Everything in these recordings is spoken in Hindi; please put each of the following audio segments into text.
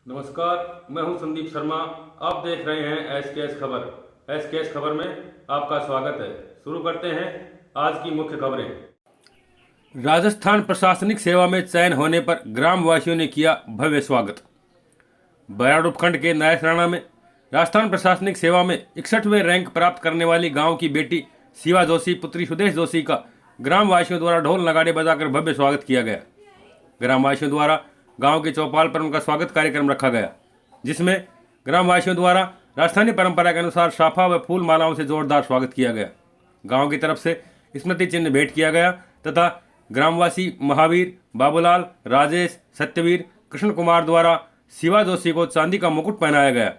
नमस्कार, मैं हूं संदीप शर्मा। आप देख रहे हैं एसकेएस खबर। एसकेएस खबर में आपका स्वागत है। शुरू करते हैं आज की मुख्य खबरें। राजस्थान प्रशासनिक सेवा में चयन होने पर ग्रामवासियों ने किया भव्य स्वागत। बयाड़ उपखंड के नायकराणा में राजस्थान प्रशासनिक सेवा में 61वें रैंक प्राप्त करने वाली गांव की बेटी शिवा जोशी पुत्री सुदेश जोशी का ग्रामवासियों द्वारा ढोल नगाड़े बजाकर भव्य स्वागत किया गया। ग्रामवासियों द्वारा गांव के चौपाल पर उनका स्वागत कार्यक्रम रखा गया, जिसमें ग्रामवासियों द्वारा राजस्थानी परंपरा के अनुसार साफा व फूल मालाओं से जोरदार स्वागत किया गया। गांव की तरफ से स्मृति चिन्ह भेंट किया गया तथा ग्रामवासी महावीर, बाबूलाल, राजेश, सत्यवीर, कृष्ण कुमार द्वारा शिवा जोशी को चांदी का मुकुट पहनाया गया।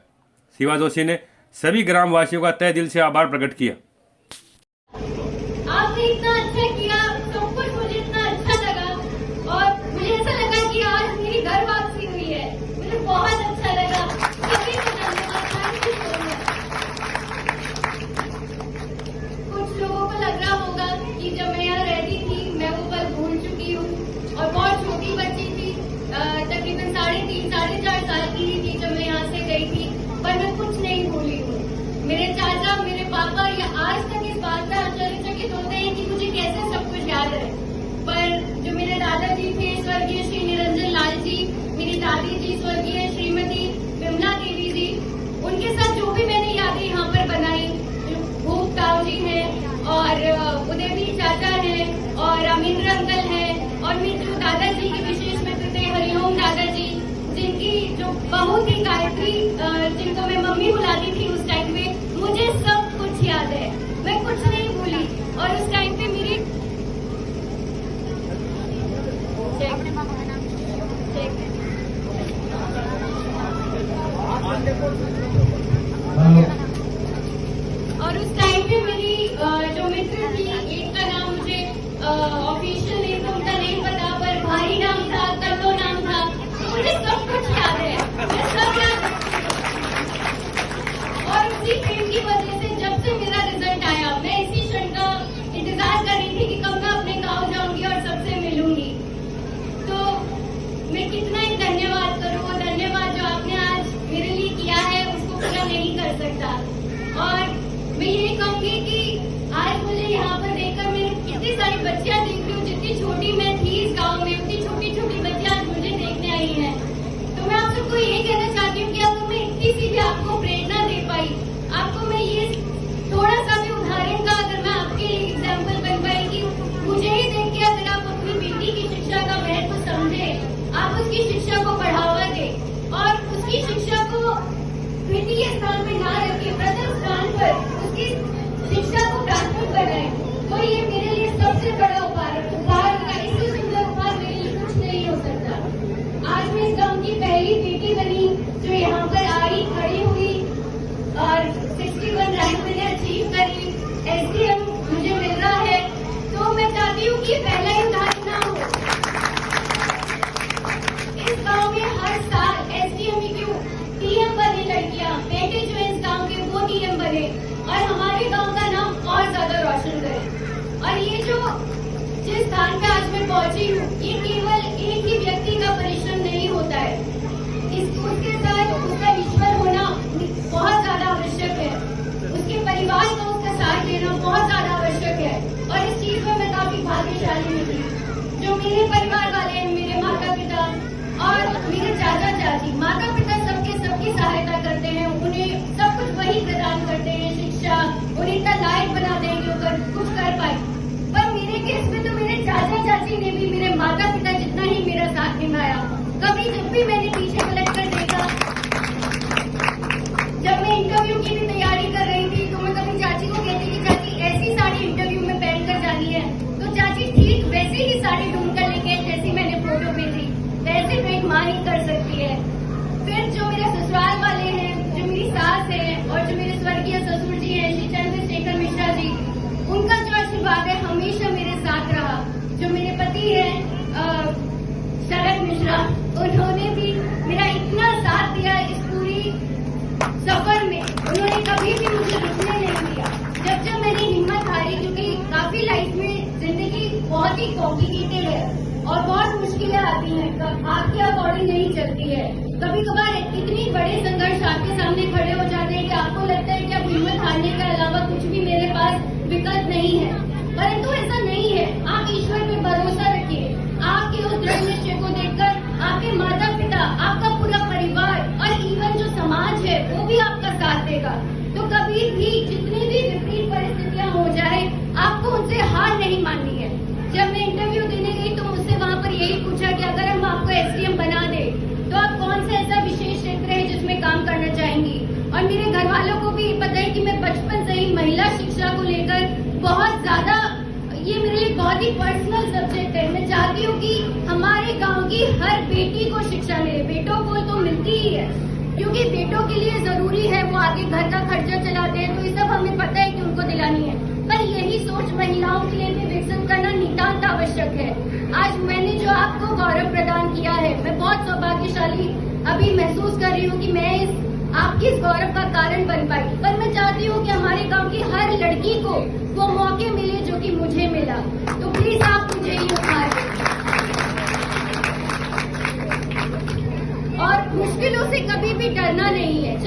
शिवा जोशी ने सभी ग्रामवासियों का तहे दिल से आभार प्रकट किया। आपने इतना अच्छा किया, सब कुछ मुझे इतना अच्छा लगा और मुझे ऐसा लगा कि आज मेरी घर वापसी हुई है। मुझे बहुत अच्छा लगा। सभी को धन्यवाद। Thank you so much. कुछ लोगों को लग रहा होगा कि जब मैं यहाँ रहती थी मैं वो पल भूल चुकी हूँ और बहुत छोटी बच्ची थी, तकरीबन 3.5-4 साल की ही थी जब मैं यहाँ से गई थी, पर मैं कुछ नहीं भूली हूँ। मेरे चाचा, मेरे पापा या आज तक इस बात का आश्चर्यचकित होते हैं कि मुझे कैसे सब कुछ याद है। पर जो मेरे दादाजी थे स्वर्गीय श्री निरंजन लाल जी, मेरी दादी जी स्वर्गीय श्रीमती विमला देवी जी, उनके साथ जो भी मैंने यादें यहाँ पर बनाई, भूप ताऊ जी हैं और उदयवीर चाचा हैं और अमिंद्र अंकल हैं और मेरे जो दादाजी के विशेष मित्र थे हरिओम दादाजी, जिनकी जो बहुत ही गायत्री, जिनको मैं मम्मी बुलाती थी उस टाइम पे, मुझे सब कुछ याद है। मैं कुछ नहीं भूली और उस टाइम पे मेरी जो मित्र थी, एक का नाम मुझे ऑफिशियल नेम तो उनका नहीं पता, पर भाई नाम था, कल्लो नाम था, मुझे सब कुछ याद है। मैं सब याद है। और उसी प्रेम की वजह से जब से मेरा रिजल्ट आया, मैं इसी क्षण का इंतजार कर रही थी कि कब मैं अपने गांव जाऊंगी और सबसे मिलूंगी। तो मैं कितना ही धन्यवाद करूं, वो धन्यवाद जो आपने आज मेरे लिए किया है उसको पूरा नहीं कर सकता। और मैं यही कहूंगी कि आज मुझे यहाँ पर देखकर मैं कितनी सारी बच्चियां देख रही हूँ, जितनी छोटी मैं थी इस गाँव में, उतनी छोटी छोटी बच्चियां आज मुझे देखने आई हैं। तो मैं आप सबको यही कहना चाहती हूँ कि अगर मैं इतनी सी भी आपको प्रेरणा दे पाई, आपको मैं ये थोड़ा सा भी उदाहरण का अगर मैं आपके एग्जाम्पल बन पाई कि मुझे ही देख के अगर आप अपनी बेटी की शिक्षा का महत्व समझे, आप उसकी शिक्षा को बढ़ावा दे और उसकी शिक्षा को द्वितीय स्थान में ना रखे, प्रथम स्थान पर उसकी शिक्षा को प्राथमिक बनाए, तो ये मेरे लिए सबसे बड़ा उपहार का, इससे सुंदर उपहार मेरे लिए कुछ नहीं हो सकता। आज मैं इस गांव की पहली बेटी बनी जो यहाँ पर आई, खड़ी हुई और 61 रैंक मैंने अचीव करी। एसडीएम मुझे मिल रहा है, तो मैं चाहती हूँ कि पहला ही उदाहरण ना हो। इस गांव में हर साल एसडीएम ही क्यों डीएम बने लड़कियां, बेटे जो इस गांव के वो डीएम बने और हमारे गांव का नाम और ज्यादा रोशन करे। और ये जो जिस स्थान पे आज मैं पहुंची हूँ, ये केवल एक ही व्यक्ति का परिश्रम नहीं होता है, उसके साथ उसका ईश्वर होना बहुत ज्यादा आवश्यक है, उसके परिवार का उसका साथ देना बहुत ज्यादा आवश्यक है। और इस चीज में मैं काफी भाग्यशाली थी, जो मेरे परिवार वाले हैं, मेरे माता पिता और मेरे चाचा चाची। माता पिता सबकी सहायता करते हैं, उन्हें सब कुछ वही प्रदान करते हैं, शिक्षा, उन्हें इतना लायक बनाते हैं कि वो कुछ कर पाए। पर मेरे केस में तो मेरे चाचा चाची ने भी मेरे माता पिता जितना ही मेरा साथ निभाया। कभी जब भी मैंने पीछे पलट कर देखा, जब मैं इंटरव्यू की भी तैयारी कर रही थी, तो मैं कभी चाची को कहती कि चाची ऐसी साड़ी इंटरव्यू में पहन कर जानी है, तो चाची ठीक वैसे ही साड़ी ढूंढ कर लेके जैसी मैंने फोटो भेजी, वैसे तो एक माँ ही कर सकती है। फिर जो मेरे ससुराल वाले हैं, जो मेरी सास है और जो मेरे स्वर्गीय ससुर जी हैं श्री चंद्रशेखर मिश्रा जी, उनका जो आशीर्वाद है हमेशा मेरे साथ रहा। जो मेरे पति हैं शरद मिश्रा, उन्होंने भी मेरा इतना साथ दिया इस पूरी सफर में, उन्होंने कभी भी मुझे रुकने नहीं दिया। जब मैंने हिम्मत हारी, क्योंकि काफी लाइफ में जिंदगी बहुत ही कॉम्प्लिकेटेड है, और बहुत मुश्किलें आती हैं, आपके अकॉर्डिंग नहीं चलती है। कभी कभार इतनी बड़े संघर्ष आपके सामने खड़े हो जाते हैं कि आपको लगता है कि अब हिम्मत हारने के अलावा कुछ भी मेरे पास विकल्प नहीं है, परंतु ऐसा नहीं है। आप ईश्वर पे भरोसा रखिए। आपके उस दृढ़ निश्चय को देखकर आपके माता पिता, आपका पूरा परिवार और इवन जो समाज है वो भी आपका साथ देगा। तो कभी भी जितनी भी विपरीत परिस्थितियां हो जाए, आपको उनसे हार नहीं माननी है। जब मैं इंटरव्यू देने गई तो मुझसे वहाँ पर यही पूछा कि अगर हम आपको एसडीएम बना दे तो आप कौन सा ऐसा विशेष क्षेत्र है जिसमें काम करना चाहेंगी। और मेरे घर वालों को भी पता है कि मैं बचपन से ही महिला शिक्षा को लेकर बहुत ज्यादा, ये मेरे लिए बहुत ही पर्सनल सब्जेक्ट है। मैं चाहती हूँ कि हमारे गांव की हर बेटी को शिक्षा मिले। बेटों को तो मिलती ही है, क्योंकि बेटों के लिए जरूरी है, वो आगे घर का खर्चा चलाते हैं, तो ये सब हमें पता है कि उनको दिलानी है। पर यही सोच महिलाओं के लिए भी विकसित करना नितांत आवश्यक है। आज मैंने जो आपको गौरव प्रदान किया है, मैं बहुत सौभाग्यशाली अभी महसूस कर रही हूँ कि मैं आपकी इस गौरव का कारण बन पाई। पर मैं चाहती हूँ कि हमारे गांव की हर लड़की को वो मौके मिले जो कि मुझे मिला। तो प्लीज आप मुझे ये उपहार दें। और मुश्किलों से कभी भी डरना नहीं है।